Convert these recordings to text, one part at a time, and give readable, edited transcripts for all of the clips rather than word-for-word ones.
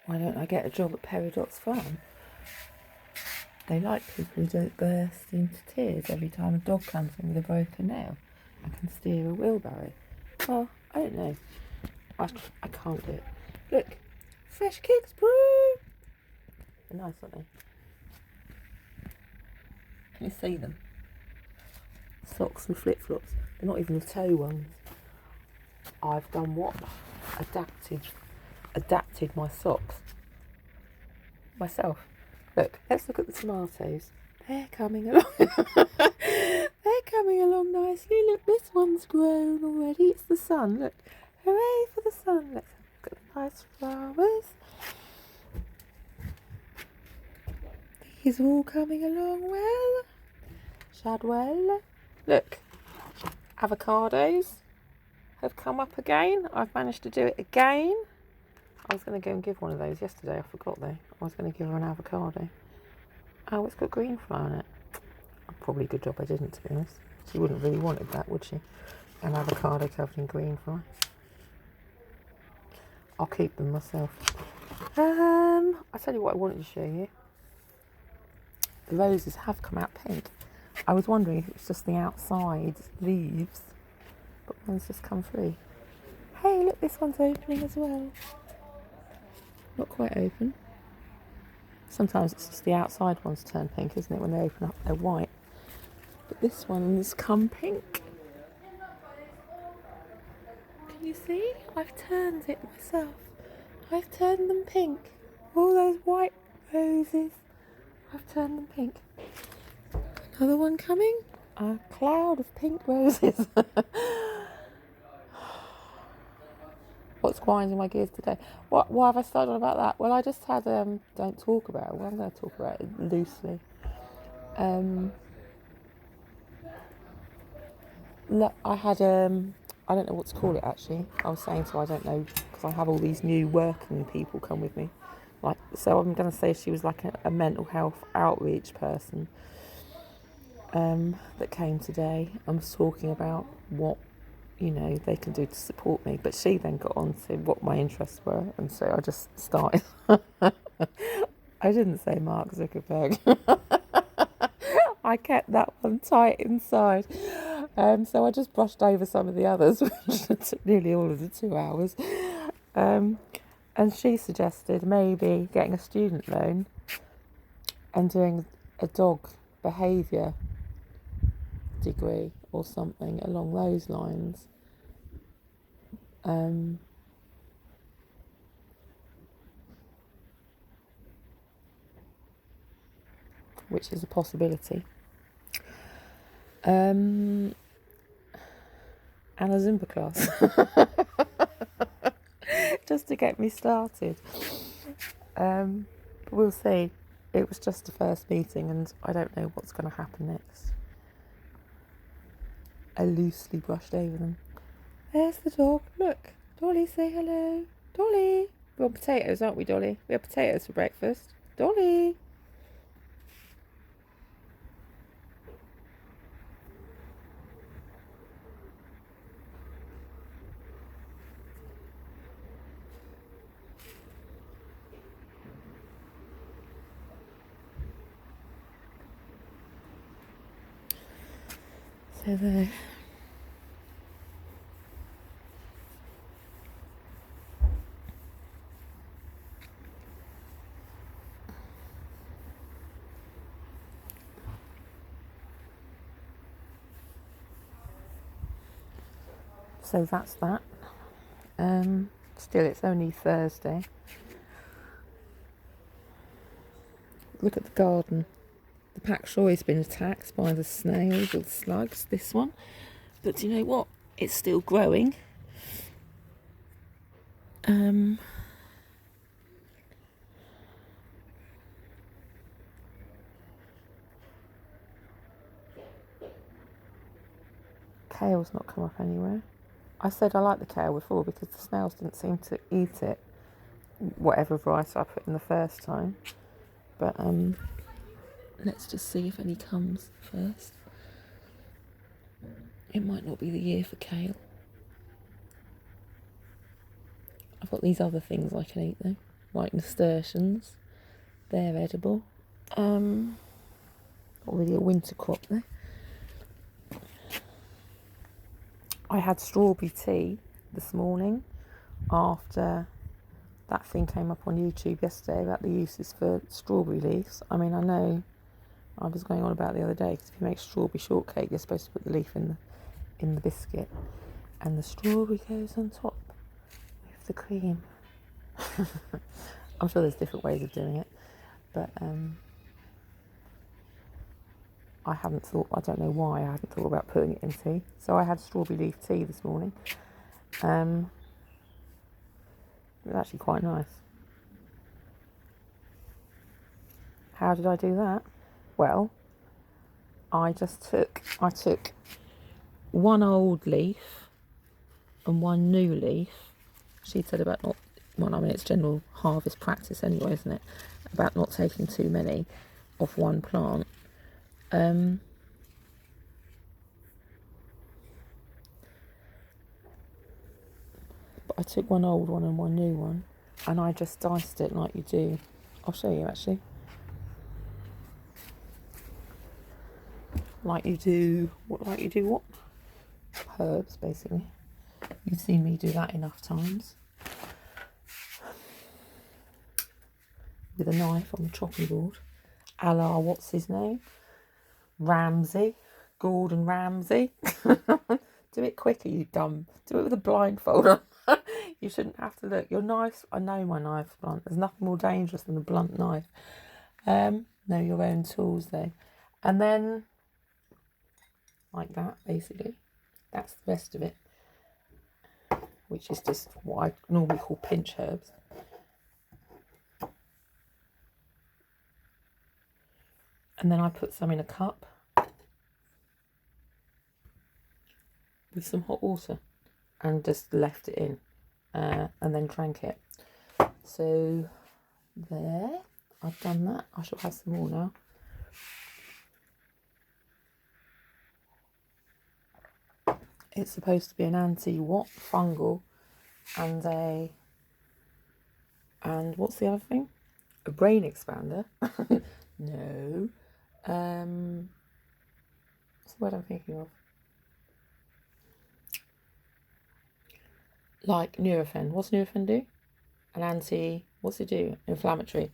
Why don't I get a job at Peridot's farm? They like people who don't burst into tears every time a dog comes in with a broken nail and can steer a wheelbarrow. Well, I don't know. I can't do it. Look, fresh kicks, bro. They're nice, aren't they? Can you see them? Socks with flip-flops. They're not even the toe ones. I've done what? Adapted my socks myself. Look, let's look at the tomatoes. They're coming along. They're coming along nicely. Look, this one's grown already. It's the sun. Look, hooray for the sun. Let's have a look at the nice flowers. These are all coming along well. Shadwell. Look, avocados have come up again. I've managed to do it again. I was going to go and give one of those yesterday. I forgot though. I was going to give her an avocado. Oh, it's got green fly on it. Probably a good job I didn't, to be honest. She wouldn't really wanted that, would she? An avocado covered in green fly. I'll keep them myself. I'll tell you what I wanted to show you. The roses have come out pink. I was wondering if it was just the outside leaves, but one's just come through. Hey, look, this one's opening as well. Not quite open. Sometimes it's just the outside ones turn pink, isn't it? When they open up, they're white. But this one's come pink. Can you see? I've turned it myself. I've turned them pink. All those white roses. I've turned them pink. Another one coming. A cloud of pink roses. What's grinding my gears today? Why have I started on about that? Well, I just had don't talk about it. Well, I'm going to talk about it loosely. I had I don't know what to call it actually. I was saying to her, I don't know, because I have all these new working people come with me. Like, so I'm going to say she was like a mental health outreach person that came today. I was talking about what, you know, they can do to support me. But she then got on to what my interests were, and so I just started. I didn't say Mark Zuckerberg. I kept that one tight inside. So I just brushed over some of the others, which took nearly all of the 2 hours. And she suggested maybe getting a student loan and doing a dog behaviour degree or something along those lines. Which is a possibility. And a Zumba class. Just to get me started. We'll see. It was just the first meeting and I don't know what's going to happen next. I loosely brushed over them. There's the dog. Look. Dolly, say hello. Dolly. We're on potatoes, aren't we, Dolly? We had potatoes for breakfast. Dolly. So there. So that's that. Still, it's only Thursday. Look at the garden. The pak choy's been attacked by the snails or the slugs, this one. But do you know what? It's still growing. Kale's not come up anywhere. I said I like the kale before because the snails didn't seem to eat it, whatever variety I put in the first time. But let's just see if any comes first. It might not be the year for kale. I've got these other things I can eat though. like nasturtiums. They're edible. Not really a winter crop there. I had strawberry tea this morning after that thing came up on YouTube yesterday about the uses for strawberry leaves. I mean, I know I was going on about the other day, because if you make strawberry shortcake, you're supposed to put the leaf in the biscuit, and the strawberry goes on top with the cream. I'm sure there's different ways of doing it, but I don't know why I hadn't thought about putting it in tea. So I had strawberry leaf tea this morning. It was actually quite nice. How did I do that? Well, I took one old leaf and one new leaf. She said about not, well, I mean, it's general harvest practice anyway, isn't it? About not taking too many off one plant. But I took one old one and one new one, and I just diced it like you do. I'll show you actually. Like you do what? Herbs, basically. You've seen me do that enough times. With a knife on the chopping board. A la, what's his name? Ramsay. Gordon Ramsay. Do it quicker, you dumb. Do it with a blindfold on. You shouldn't have to look. Your knife, I know my knife's blunt. There's nothing more dangerous than a blunt knife. Know your own tools though. And then, like that, basically. That's the rest of it. Which is just what I normally call pinch herbs. And then I put some in a cup with some hot water and just left it in and then drank it. So there, I've done that. I shall have some more now. It's supposed to be an anti-what? Fungal and what's the other thing? A brain expander. No. What's the word I'm thinking of? Like Nurofen. What's Nurofen do? An anti... What's it do? Inflammatory.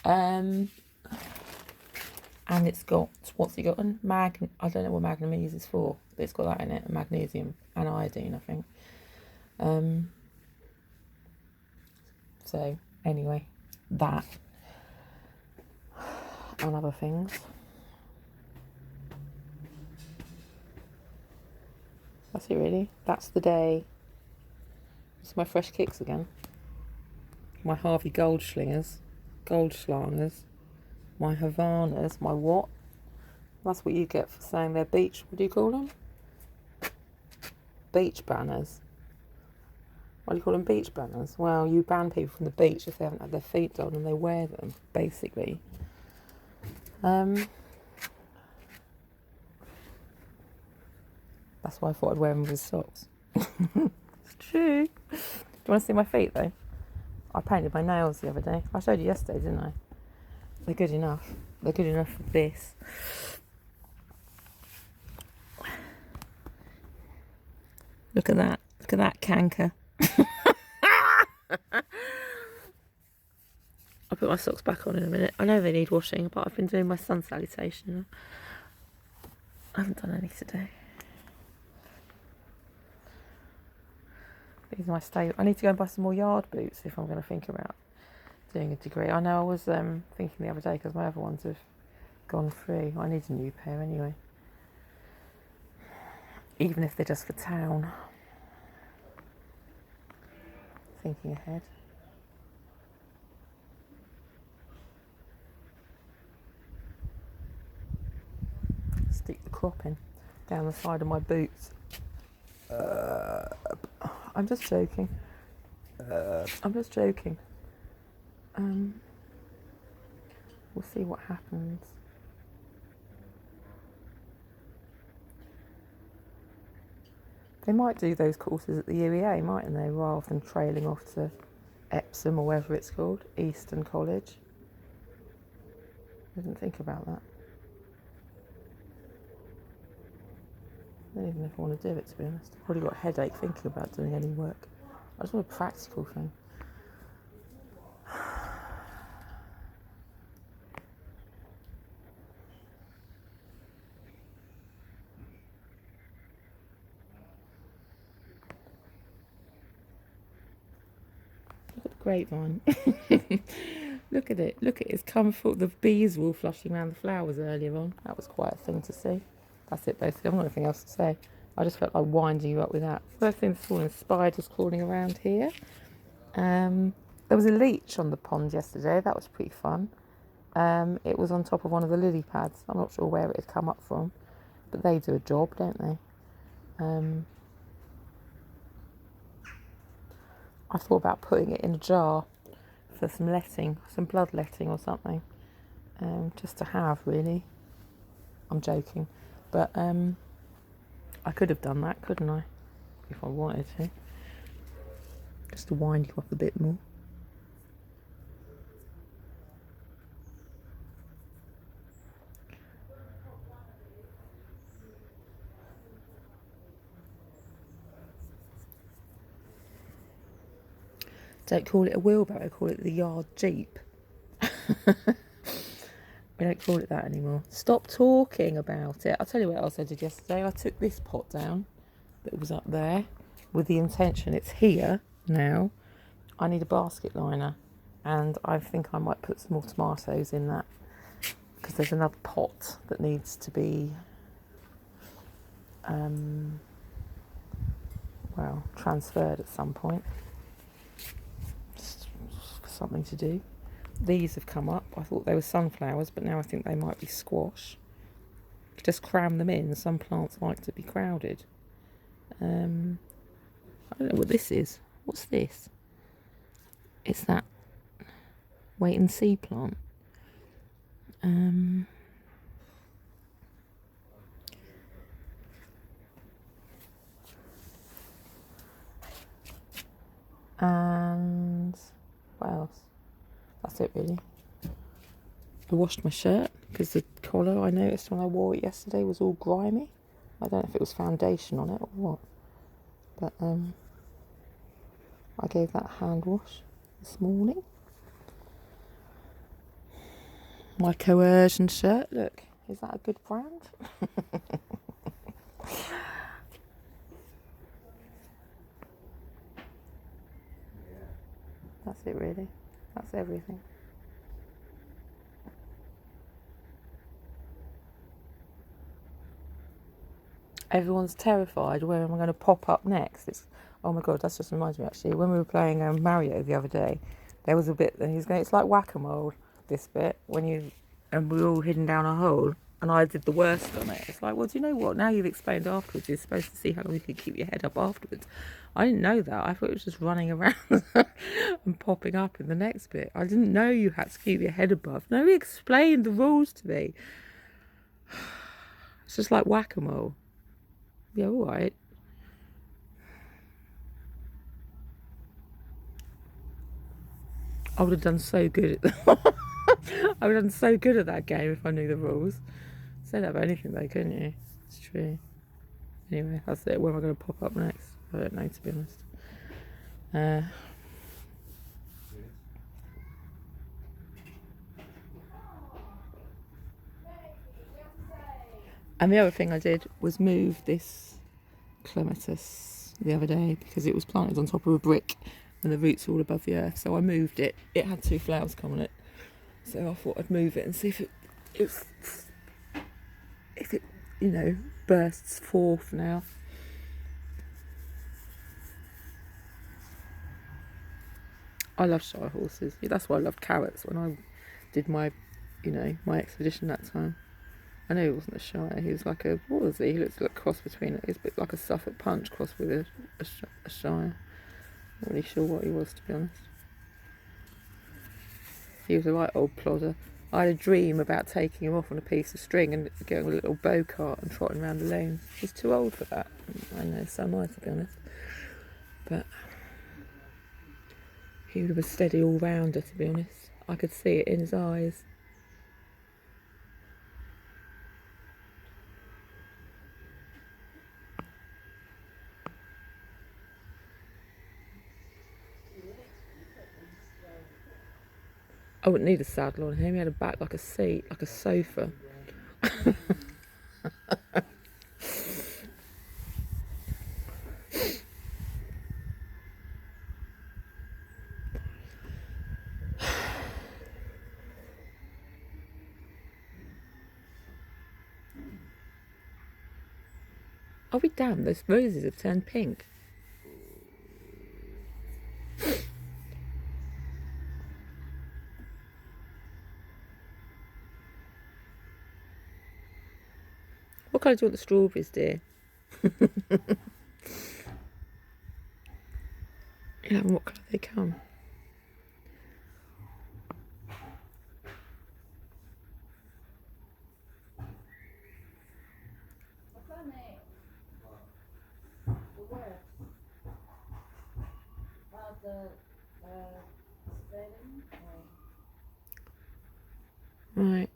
And it's got... What's it got? I don't know what manganese is for, but it's got that in it. Magnesium and iodine, I think. So, anyway. That. And other things. That's it, really. That's the day. It's my fresh kicks again. My Harvey Goldschlangers, my Havanas, my what? That's what you get for saying they're beach. What do you call them? Beach banners. What do you call them? Beach banners. Well, you ban people from the beach if they haven't had their feet done and they wear them, basically. That's why I thought I'd wear them with socks. It's true. Do you want to see my feet though? I painted my nails the other day. I showed you yesterday, didn't I? They're good enough. They're good enough for this. Look at that. Look at that canker. I'll put my socks back on in a minute. I know they need washing, but I've been doing my sun salutation. I haven't done any today. These are my stable. I need to go and buy some more yard boots if I'm going to think about doing a degree. I know I was thinking the other day because my other ones have gone free. I need a new pair anyway. Even if they're just for town. Thinking ahead. Stick the crop in down the side of my boots. I'm just joking. We'll see what happens. They might do those courses at the UEA, mightn't they, rather than trailing off to Epsom or whatever it's called, Eastern College. I didn't think about that. I don't even know if I want to do it, to be honest. I've probably got a headache thinking about doing any work. I just want a practical thing. Look at the grapevine. Look at it. Look at it. It's come full. The bees were all flushing around the flowers earlier on. That was quite a thing to see. That's it, basically. I've got nothing else to say. I just felt like winding you up with that. First thing this morning, spiders crawling around here. There was a leech on the pond yesterday. That was pretty fun. It was on top of one of the lily pads. I'm not sure where it had come up from, but they do a job, don't they? I thought about putting it in a jar for some letting, some bloodletting or something, just to have, really. I'm joking, but I could have done that, couldn't I, if I wanted to, just to wind you up a bit more. Don't call it a wheelbarrow, call it the yard jeep. We don't call it that anymore. Stop talking about it. I'll tell you what else I did yesterday. I took this pot down that was up there with the intention, it's here now. I need a basket liner, and I think I might put some more tomatoes in that, because there's another pot that needs to be transferred at some point. Just something to do. These have come up. I thought they were sunflowers, but now I think they might be squash. Just cram them in. Some plants like to be crowded. I don't know what this is. What's this? It's that wait and see plant. And what else? That's it, really. I washed my shirt because the collar, I noticed when I wore it yesterday, was all grimy. I don't know if it was foundation on it or what, but I gave that a hand wash this morning. My coercion shirt, look, is that a good brand? That's it, really. That's everything. Everyone's terrified where am I going to pop up next. Oh my god, that just reminds me, actually, when we were playing Mario the other day, there was a bit that he's going, it's like whack-a-mole, this bit, and we were all hidden down a hole, and I did the worst on it. It's like, well, do you know what, now you've explained afterwards, you're supposed to see how long you can keep your head up afterwards. I didn't know that. I thought it was just running around and popping up in the next bit. I didn't know you had to keep your head above. Nobody explained the rules to me. It's just like whack-a-mole. Yeah, all right. I would have done so good at I would have done so good at that game if I knew the rules. Say that about anything though, couldn't you? It's true. Anyway, that's it. Where am I going to pop up next? I don't know, to be honest. And the other thing I did was move this clematis the other day because it was planted on top of a brick and the roots are all above the earth. So I moved it. It had 2 flowers come on it. So I thought I'd move it and see if it bursts forth now. I love Shire horses. That's why I loved carrots when I did my expedition that time. I know he wasn't a Shire. He was like what was he? He looked like a cross between it. He's a bit like a Suffolk Punch cross with a Shire. Not really sure what he was, to be honest. He was a right old plodder. I had a dream about taking him off on a piece of string and getting a little bow cart and trotting around the lanes. He's too old for that. I know, so am I, to be honest. But He was a steady all-rounder, to be honest. I could see it in his eyes. I wouldn't need a saddle on him. He had a back like a seat, like a sofa. I'll be damned, those roses have turned pink. What colour do you want the strawberries, dear? Yeah, and what colour they come? Right.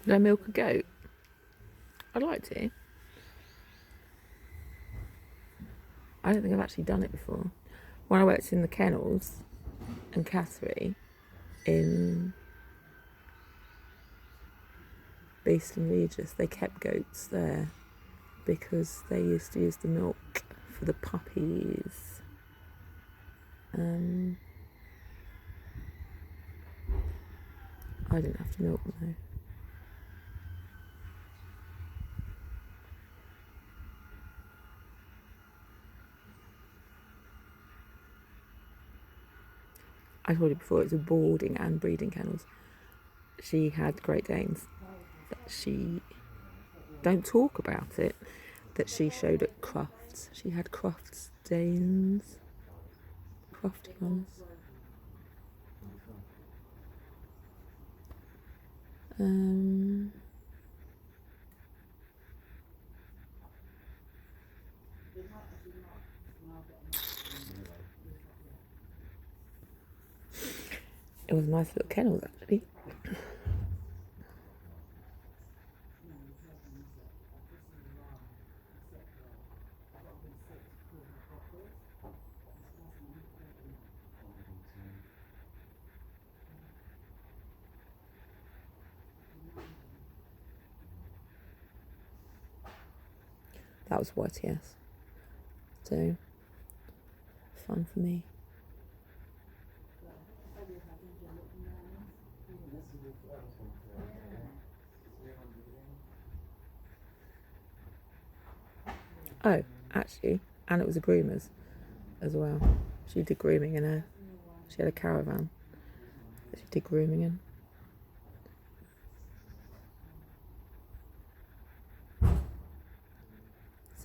Would I milk a goat? I'd like to. I don't think I've actually done it before. When I worked in the kennels and cattery in Beeston Regis, they kept goats there because they used to use the milk for the puppies. I didn't have to milk them though. I told you before, it was a boarding and breeding kennels. She had Great Danes that she, don't talk about it, that she showed at Crufts. She had Crufts Danes, Crufty ones. It was nice little kennels actually. That was YTS. So, fun for me. Oh, actually, and it was a groomer's as well. She did grooming in her. She had a caravan that she did grooming in.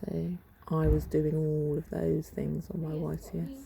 So I was doing all of those things on my YTS.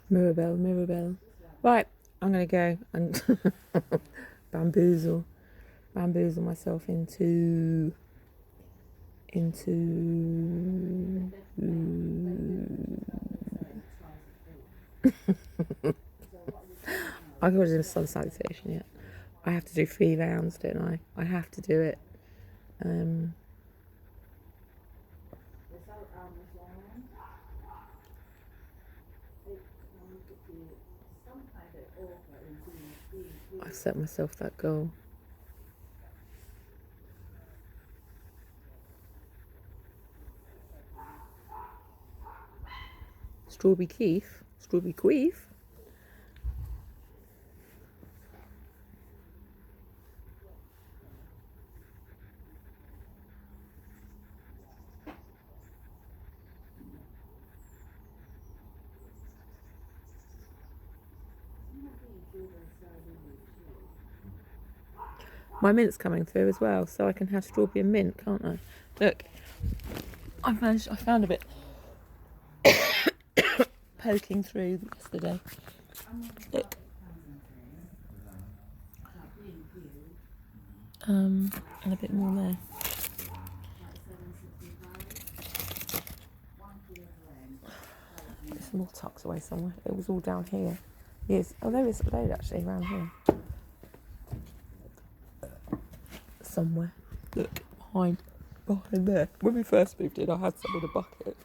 Mirabelle, Mirabelle. Right, I'm going to go and bamboozle myself into I got to do a sun salutation yet. I have to do 3 rounds, don't I? I have to do it. I've set myself that goal. Strawberry Keef? Strawberry Queef? My mint's coming through as well, so I can have strawberry and mint, can't I? Look, I found a bit poking through yesterday. Look. And a bit more there. It's more tucked away somewhere. It was all down here. Yes. Oh, there is a load actually around here. Somewhere. Look, behind there. When we first moved in, I had some in a bucket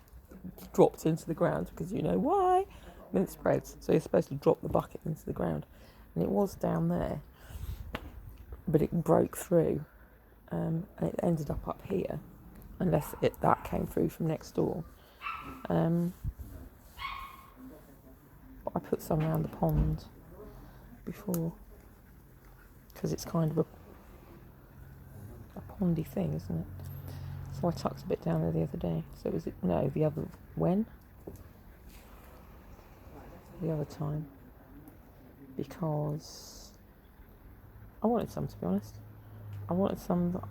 dropped into the ground because you know why? Mint spreads. So you're supposed to drop the bucket into the ground. And it was down there. But it broke through. And it ended up here. Unless that came through from next door. But I put some around the pond before. Because it's kind of a pondy thing, isn't it? So I tucked a bit down there the other day. So was it? No, the other time. Because I wanted some, to be honest. I wanted some